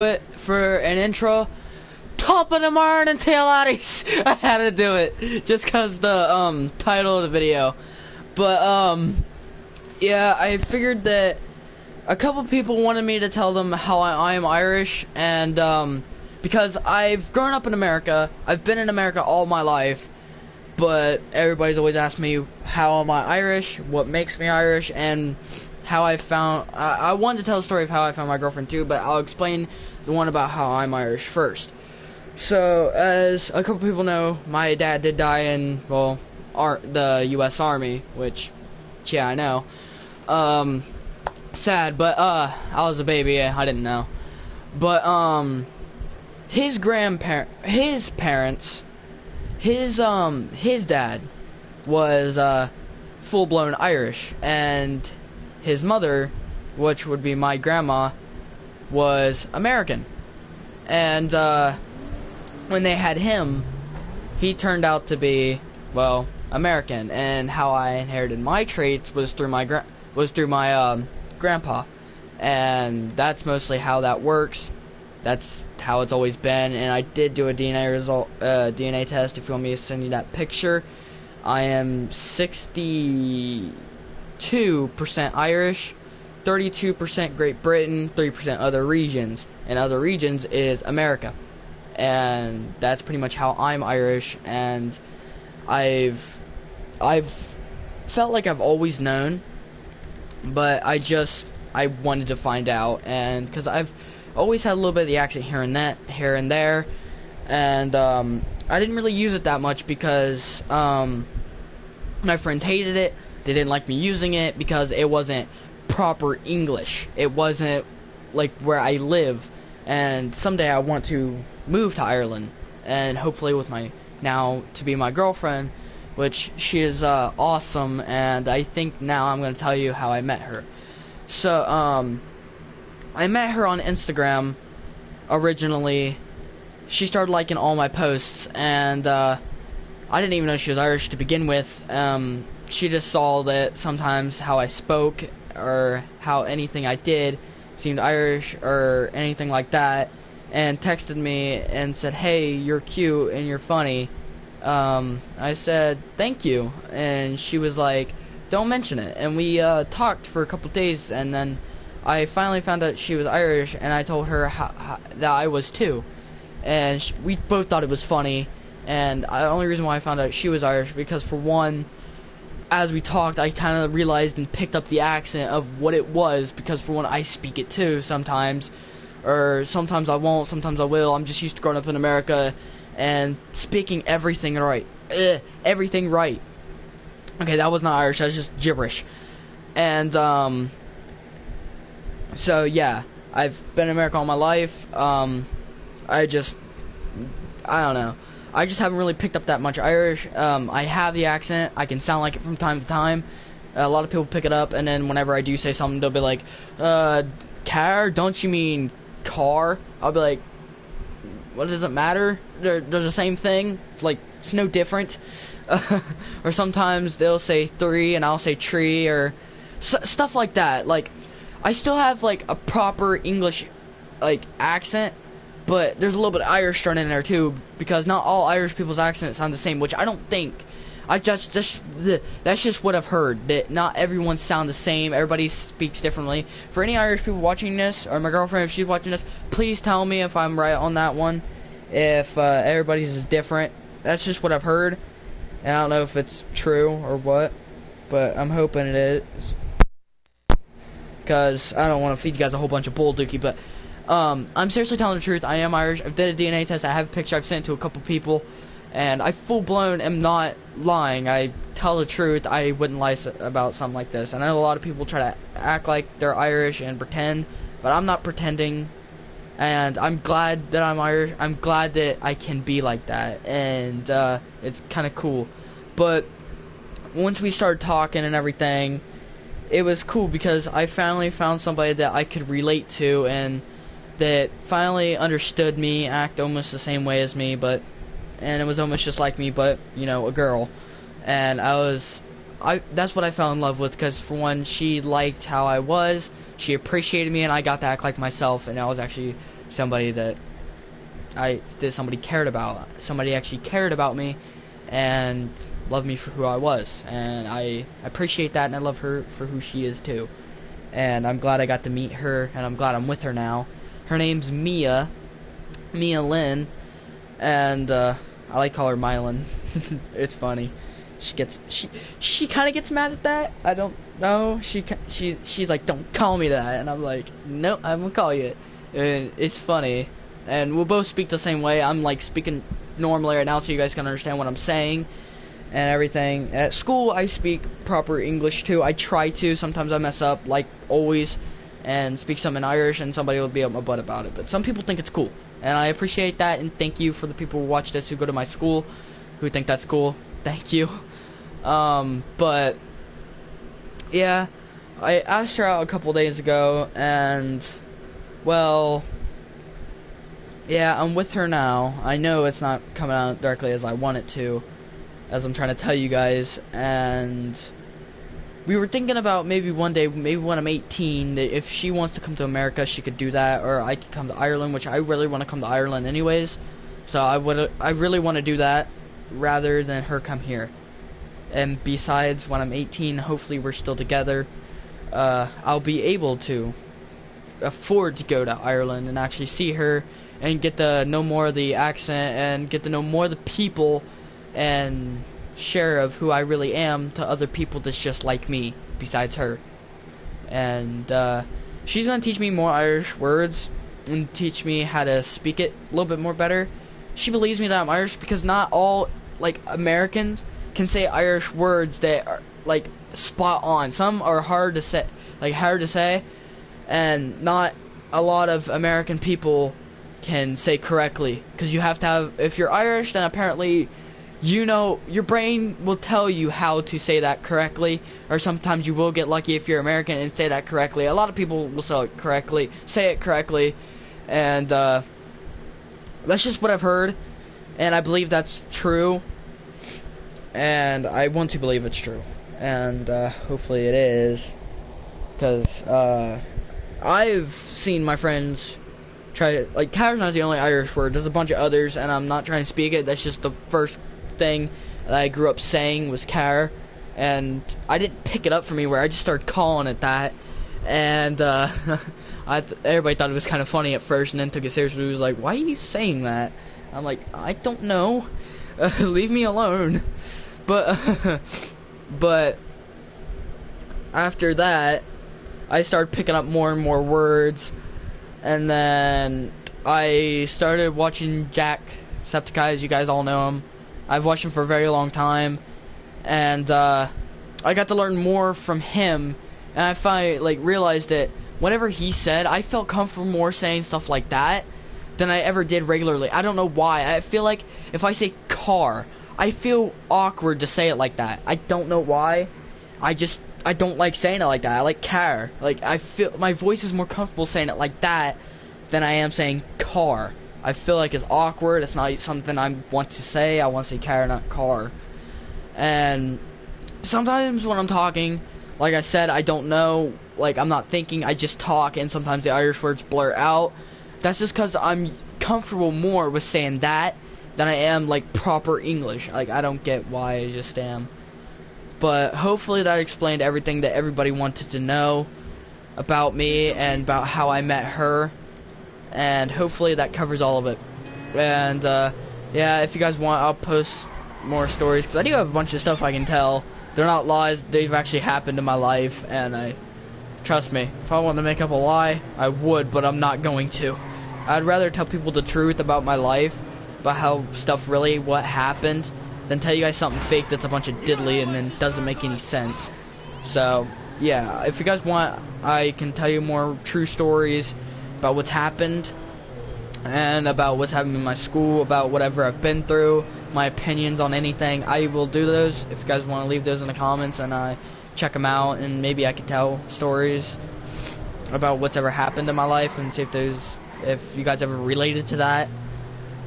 it for an intro. Top of the morning, tailotties. I had to do it just cause the title of the video. But yeah, I figured that a couple people wanted me to tell them how I am Irish, and because I've grown up in America, I've been in America all my life, but everybody's always asked me how am I Irish, what makes me Irish, and how I found. I wanted to tell the story of how I found my girlfriend too, but I'll explain the one about how I'm Irish first. So, as a couple people know, my dad did die in, well, the U.S. Army, which, yeah, I know. Sad, but, I was a baby, I didn't know. But, his parents, his dad was, full-blown Irish, and his mother, which would be my grandma, was American. And, when they had him, he turned out to be, well, American, and how I inherited my traits was through my grandpa, and that's mostly how that works. That's how it's always been. And I did do a DNA test. If you want me to send you that picture, I am 62% Irish, 32% Great Britain, 3% other regions, and other regions is America. And that's pretty much how I'm Irish, and I've felt like I've always known, but I wanted to find out, and because I've always had a little bit of the accent here and there, and I didn't really use it that much because my friends hated it. They didn't like me using it because it wasn't proper English. It wasn't like where I live. And someday I want to move to Ireland, and hopefully with my now to be my girlfriend, which she is awesome. And I think now I'm going to tell you how I met her. So I met her on Instagram originally. She started liking all my posts, and I didn't even know she was Irish to begin with. She just saw that sometimes how I spoke or how anything I did seemed Irish or anything like that, and texted me and said, "Hey, you're cute and you're funny." I said, "Thank you," and she was like, "Don't mention it." And we talked for a couple days, and then I finally found out she was Irish, and I told her that I was too, and we both thought it was funny. And the only reason why I found out she was Irish because, for one, as we talked, I kind of realized and picked up the accent of what it was, because for one, I speak it too sometimes, or sometimes I won't, sometimes I will. I'm just used to growing up in America and speaking everything right. Everything right. Okay, that was not Irish, that was just gibberish. And, so yeah, I've been in America all my life. I don't know. I just haven't really picked up that much Irish. I have the accent. I can sound like it from time to time. A lot of people pick it up, and then whenever I do say something, they'll be like, car? Don't you mean car? I'll be like, what does it matter? They're the same thing. Like, it's no different. Or sometimes they'll say three, and I'll say tree, or stuff like that. Like, I still have, like, a proper English, like, accent, but there's a little bit of Irish thrown in there too, because not all Irish people's accents sound the same, which I don't think. That's just what I've heard, that not everyone sound the same. Everybody speaks differently. For any Irish people watching this, or my girlfriend, if she's watching this, please tell me if I'm right on that one. If everybody's is different. That's just what I've heard, and I don't know if it's true or what, but I'm hoping it is, because I don't want to feed you guys a whole bunch of bull dookie, but I'm seriously telling the truth. I am Irish. I've did a DNA test. I have a picture I've sent to a couple people, and I full-blown am not lying. I tell the truth. I wouldn't lie about something like this. And I know a lot of people try to act like they're Irish and pretend, but I'm not pretending, and I'm glad that I'm Irish. I'm glad that I can be like that, and it's kind of cool. But once we started talking and everything, it was cool because I finally found somebody that I could relate to, and that finally understood me, act almost the same way as me, and it was almost just like me, but, you know, a girl. And that's what I fell in love with, because for one, she liked how I was, she appreciated me, and I got to act like myself, and I was actually somebody that somebody cared about. Somebody actually cared about me and loved me for who I was, and I appreciate that, and I love her for who she is too. And I'm glad I got to meet her, and I'm glad I'm with her now. Her name's Mia Lynn, and I like to call her Mylan. It's funny. She kind of gets mad at that. I don't know. She's like, don't call me that, and I'm like, no, I'm gonna call you it. And it's funny, and we'll both speak the same way. I'm like speaking normally right now, so you guys can understand what I'm saying and everything. At school, I speak proper English too. I try to. Sometimes I mess up, like always, and speak some in Irish, and somebody will be up my butt about it. But some people think it's cool, and I appreciate that. And thank you for the people who watch this, who go to my school, who think that's cool. Thank you. But yeah, I asked her out a couple days ago, and well, yeah, I'm with her now. I know it's not coming out directly as I want it to, as I'm trying to tell you guys, and we were thinking about maybe one day, maybe when I'm 18, that if she wants to come to America, she could do that, or I could come to Ireland, which I really want to come to Ireland anyways, so I really want to do that, rather than her come here. And besides, when I'm 18, hopefully we're still together, I'll be able to afford to go to Ireland and actually see her, and get to know more of the accent, and get to know more of the people, and share of who I really am to other people that's just like me, besides her. And she's gonna teach me more Irish words, and teach me how to speak it a little bit more better. She believes me that I'm Irish, because not all, like, Americans can say Irish words that are, like, spot on. Some are hard to say, and not a lot of American people can say correctly, because you have to have, if you're Irish, then apparently, you know, your brain will tell you how to say that correctly, or sometimes you will get lucky if you're American and say that correctly. A lot of people will say it correctly, and that's just what I've heard, and I believe that's true, and I want to believe it's true, and hopefully it is, because I've seen my friends try, like, Car's not the only Irish word, there's a bunch of others, and I'm not trying to speak it, that's just the first thing that I grew up saying was Car, and I didn't pick it up from anywhere, I just started calling it that, and everybody thought it was kind of funny at first, and then took it seriously. It was like, why are you saying that? I'm like, I don't know, leave me alone. But but after that, I started picking up more and more words, and then I started watching Jacksepticeye, as you guys all know him. I've watched him for a very long time, and I got to learn more from him, and I finally, like, realized that whenever he said, I felt comfortable more saying stuff like that than I ever did regularly. I don't know why. I feel like if I say car, I feel awkward to say it like that. I don't know why. I don't like saying it like that. I like car. Like, I feel my voice is more comfortable saying it like that than I am saying car. I feel like it's awkward. It's not something I want to say. I want to say car, not car. And sometimes when I'm talking, like I said, I don't know. Like, I'm not thinking. I just talk, and sometimes the Irish words blur out. That's just because I'm comfortable more with saying that than I am, like, proper English. Like, I don't get why I just am. But hopefully that explained everything that everybody wanted to know about me and about how I met her. And hopefully that covers all of it. And yeah, if you guys want, I'll post more stories, because I do have a bunch of stuff I can tell. They're not lies, they've actually happened in my life, and trust me, if I wanted to make up a lie, I would, but I'm not going to. I'd rather tell people the truth about my life, about how stuff really, what happened, than tell you guys something fake that's a bunch of diddly and then doesn't make any sense. So, yeah, if you guys want, I can tell you more true stories about what's happened, and about what's happened in my school, about whatever I've been through, my opinions on anything. I will do those. If you guys want to leave those in the comments, and I check them out, and maybe I can tell stories about what's ever happened in my life, and see if you guys ever related to that.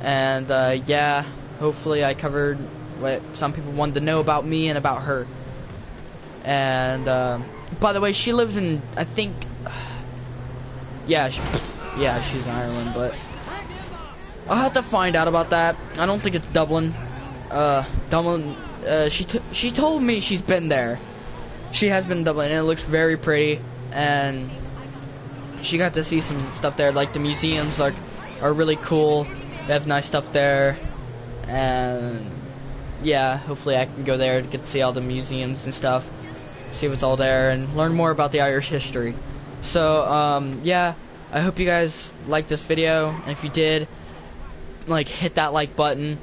And yeah, hopefully I covered what some people wanted to know about me and about her. And by the way, she lives in, I think, yeah, Yeah, she's in Ireland, but I'll have to find out about that. I don't think it's Dublin. Dublin. She told me she's been there. She has been in Dublin, and it looks very pretty. And she got to see some stuff there. Like the museums are really cool. They have nice stuff there, and yeah, hopefully I can go there to get to see all the museums and stuff, see what's all there, and learn more about the Irish history. So yeah, I hope you guys liked this video, and if you did, like, hit that like button.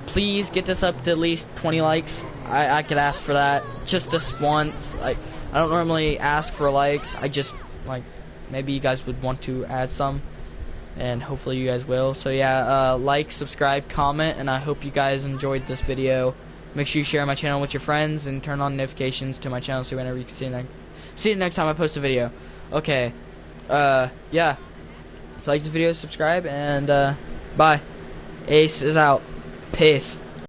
Please get this up to at least 20 likes. I could ask for that just this once. Like, I don't normally ask for likes. I just, like, maybe you guys would want to add some, and hopefully you guys will. So yeah, like, subscribe, comment, and I hope you guys enjoyed this video. Make sure you share my channel with your friends and turn on notifications to my channel so whenever you can see it next time I post a video. Okay, yeah, if you like this video, subscribe, and bye. Ace is out. Peace.